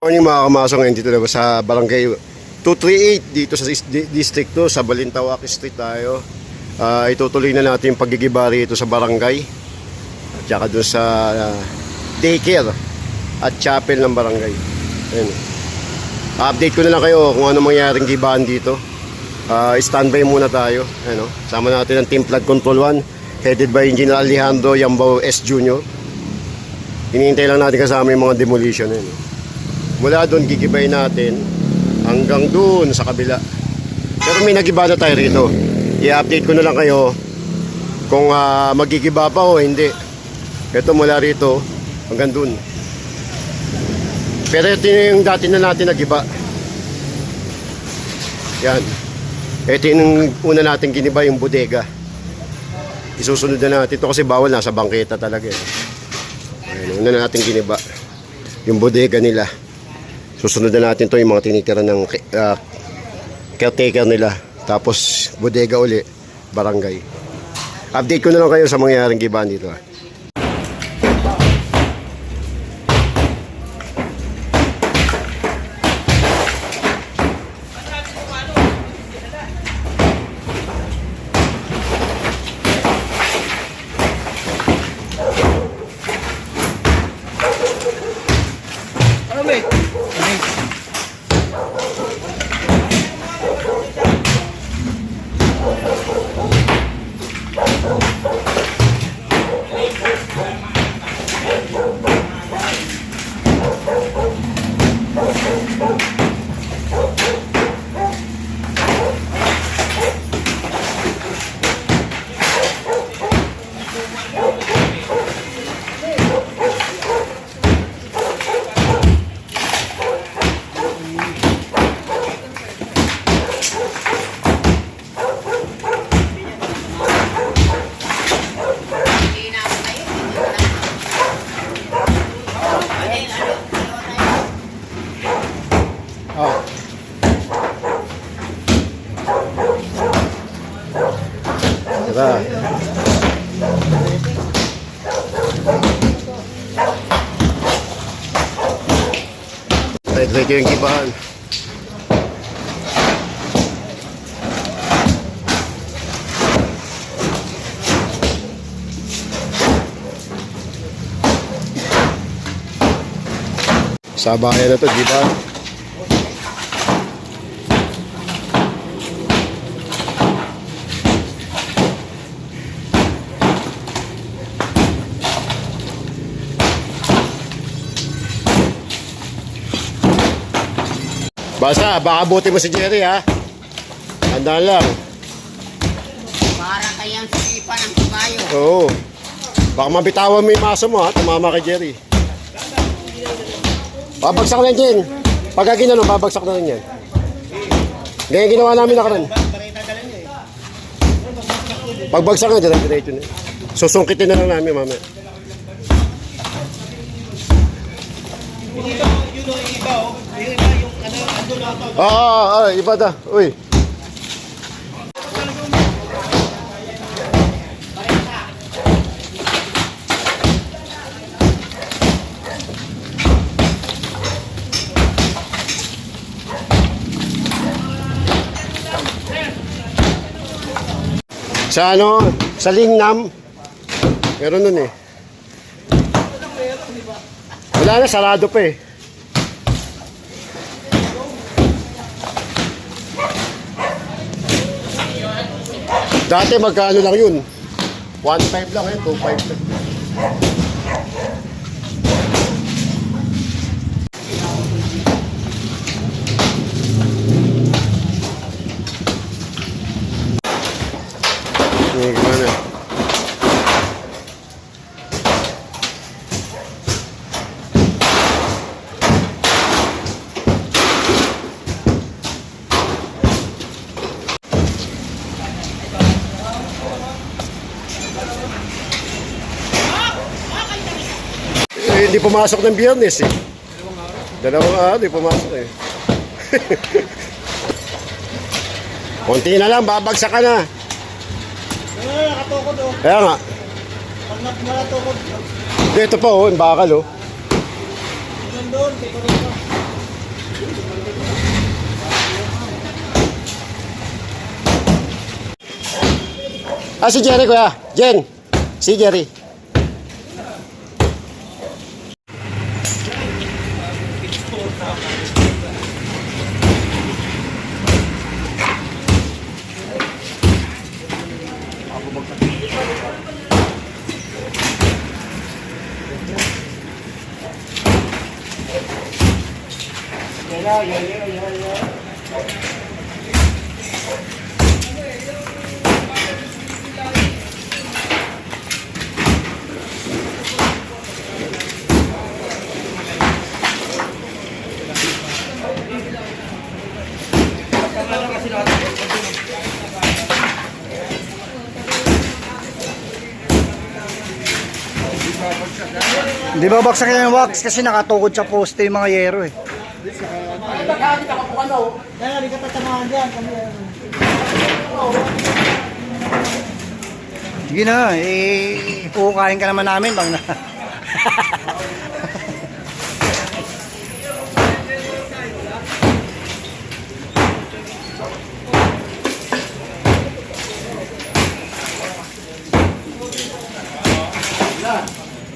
Morning mga kamasong, ngayon dito na sa barangay 238 dito sa district 2 sa Balintawak Street tayo. Itutuloy na natin yung paggigiba rito sa barangay at saka doon sa daycare at chapel ng barangay. Ayun. Update ko na lang kayo kung ano mangyaring gibaan dito. Standby muna tayo. Ayun, sama natin ang Team Flood Control 1 headed by Engineer Alejandro Yambao S. Jr. Hinihintay lang natin kasama yung mga demolition. Ayun. Mula doon gigibay natin hanggang doon sa kabila. Pero may nagiba na tayo rito. I-update ko na lang kayo kung magigiba pa o hindi. Ito mula rito hanggang doon. Pero ito yung dati na natin nagiba. Yan. Ito yung una natin giniba, yung bodega. Isusunod na natin ito kasi bawal, nasa bangketa talaga. Ayan, una na natin giniba yung bodega nila. Susunod na natin to yung mga tinitira ng caretaker nila. Tapos bodega uli, barangay. Update ko na lang kayo sa mangyayaring gibaan dito. Tara. Ito yung gibahan. Sa bahay na to, gibahan. Basta, baka buti mo si Jerry ha. Handaan lang. Para kayang sipa ng kabayo. Oo. Baka mabitawan mo yung maso mo ha. Tumama kay Jerry. Babagsak na yan. Pagka ginano, babagsak na rin yan. Ganyan ginawa namin nakaraan. Pagbagsak na, diretso na. Susungkitin na lang namin mamaya. Iba da. Uy. Sa sa Lingnam. Meron nun eh. Wala na, sarado pa eh. Dati magkano lang yun? 1.5 lang eh, 2.5 lang. Gimana? Hindi pumasok ng Biyernes eh. Dalawang araw, hindi pumasok eh. Konti na lang, babagsak ka na. Nakatukod oh. Kaya nga. Pag nakatukod. Dito pa oh, yung bakal oh. Nandun, Ah, si Jerry kuya. Jen. Si Jerry. Hindi ba baksak yung wax kasi nakatukod sa poste yung mga yero eh. Sige na, kukain ka naman namin bang na.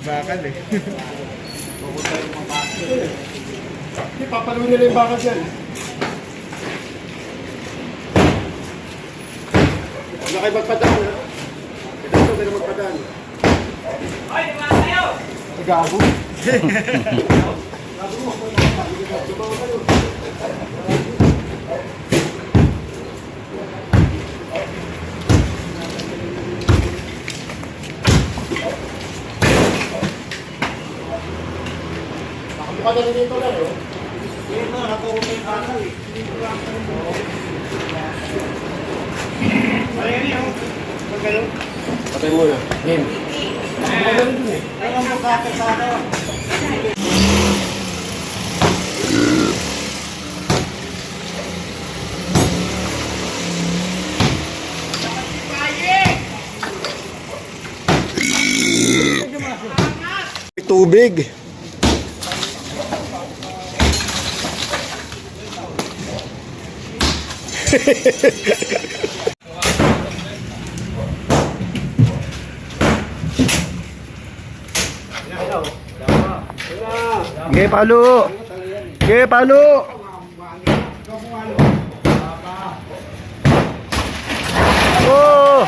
Bakal eh. Hindi, papaluin nila yung bakal dyan. Huwag na kayo magpadaan, ha? Ito kayo magpadaan. Ay, naman kayo! Gago. Mukha na dito lang, eh. Dito, nakuha yung bakal, eh. Ay, yan yun. Magkano? Patay mo na. Game. Magkano dun, eh. Ayun mo kakit sa ano. Tubig. Ge palo. Ge palo. Oh!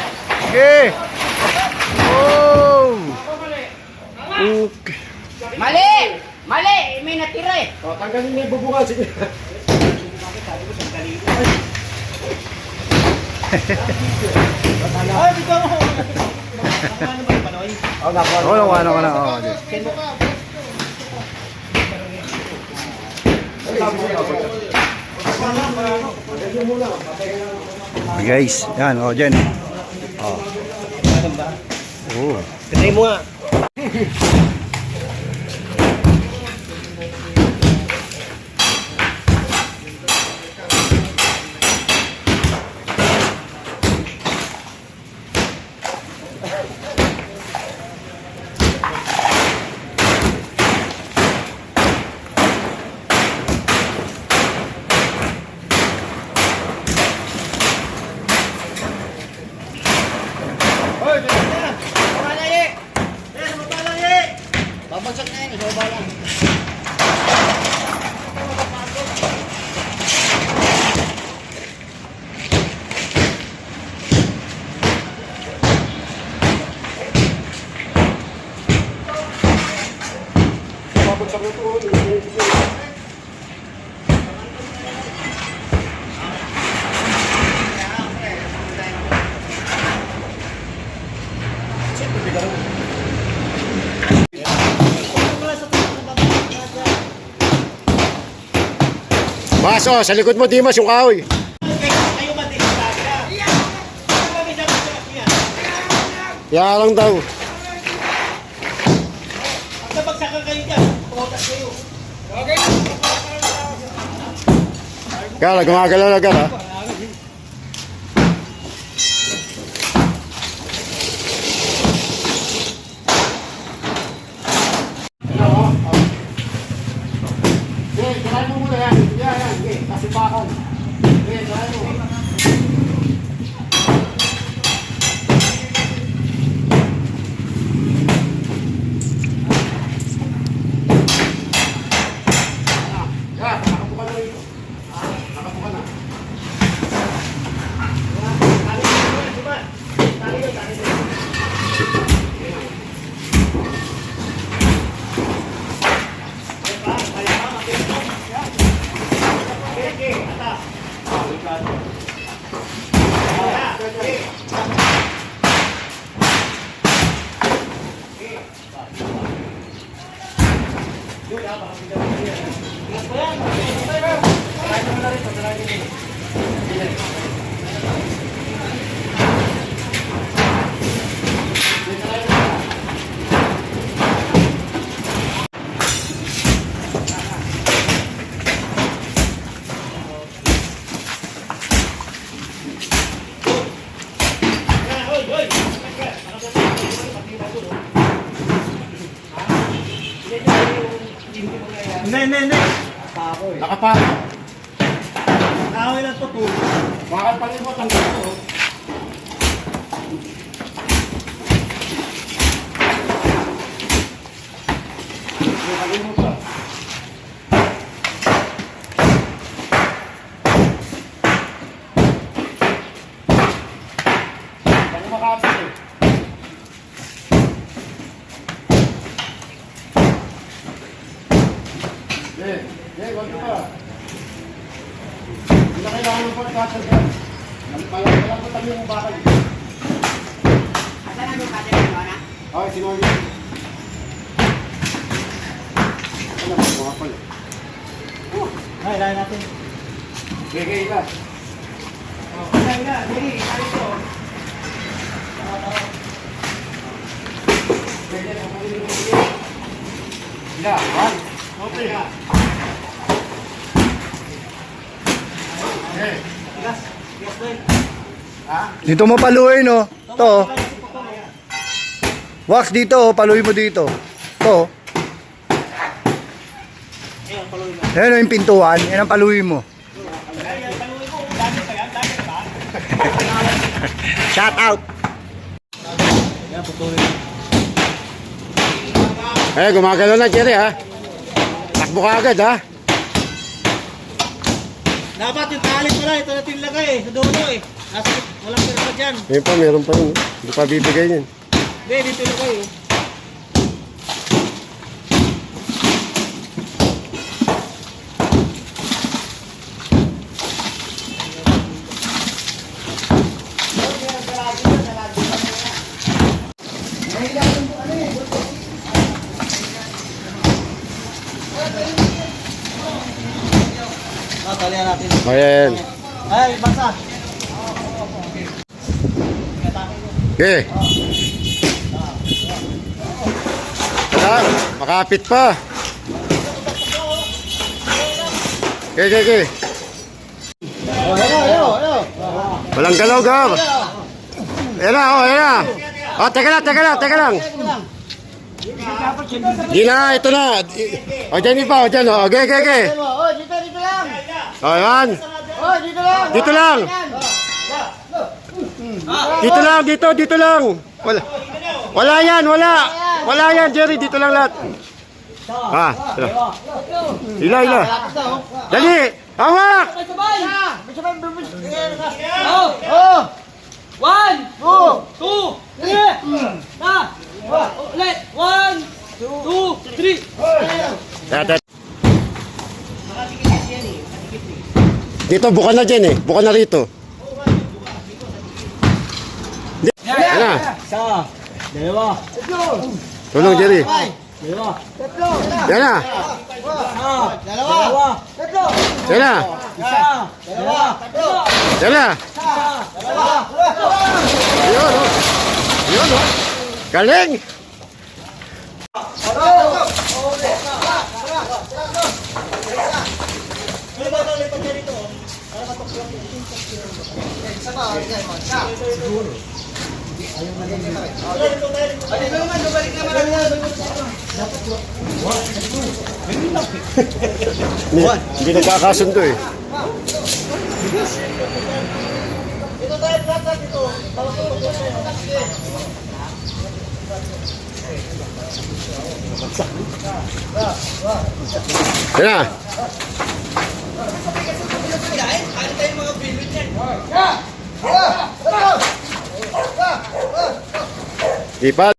Ge. Oh! Okay. Mali! Mali! May natira eh. O, tanggalin niya yung bubungan. Sige. Ay, dito ako. Oh, ano ka na. Oh, guys, yan, oh, dyan. Oh. Oh. Tinay mo nga. Babagsak na yan, ibaba lang. Babagsak na ito. Baso, sa likod mo, Dimas, yung kahoy. Yan lang daw. Kala, gumagalaw agad, ha? Kailangan mo muna yan. Yan. Hindi. Nakapalo. Nakawin lang to po. Bakal pa rin mo, tanggal ko. Wag ka pa. Hindi na kailangan mo pa nagkasagyan. Malang ko tabi yung bakal. Asan ang lupa din mo na? Okay, sinuli. Ano, mga pala. Ay, lahat natin. Gagay ka. Okay. Dito mo paluin, no? To. Wax dito, paluin mo dito. To. Ayan o yung pintuan, yan ang paluin mo. Shout out! Eh, gumagalaw na, Jerry, ha? Takbo ka agad, ha? Dapat yung tali pala, ito natin ilagay eh, sa dulo eh. Nasa, walang pera pa dyan. Ngayon pa, meron pa yun. Hindi pa bibigay yun. Hindi, dito ilagay eh. Talihan natin. Ayan. Ay, basa. Okay. Tara, makapit pa. Okay. Walang galaw, Gab. Ayan na. Oh, teka lang. Di na, ito na. O, dyan pa, o, dyan. Okay. Oh, dito lang. O, yan. Oh, dito lang. Dito lang. Dito lang. Wala yan. Wala yan, Jerry. Dito lang lahat. Ila. Dali. Hawak. Oh. 1, 2, 3. Ulit. 1, 2, 3. Dito, buka na dyan eh. Buka na rito. Yan na. Isa, dalawa, Tulong, Jerry. dalawa, Yan na. dalawa, Yan na. isa, dalawa, Yan na. Yun, oh. Galing. Hindi nagkakasundo eh. Yan na. Ipat.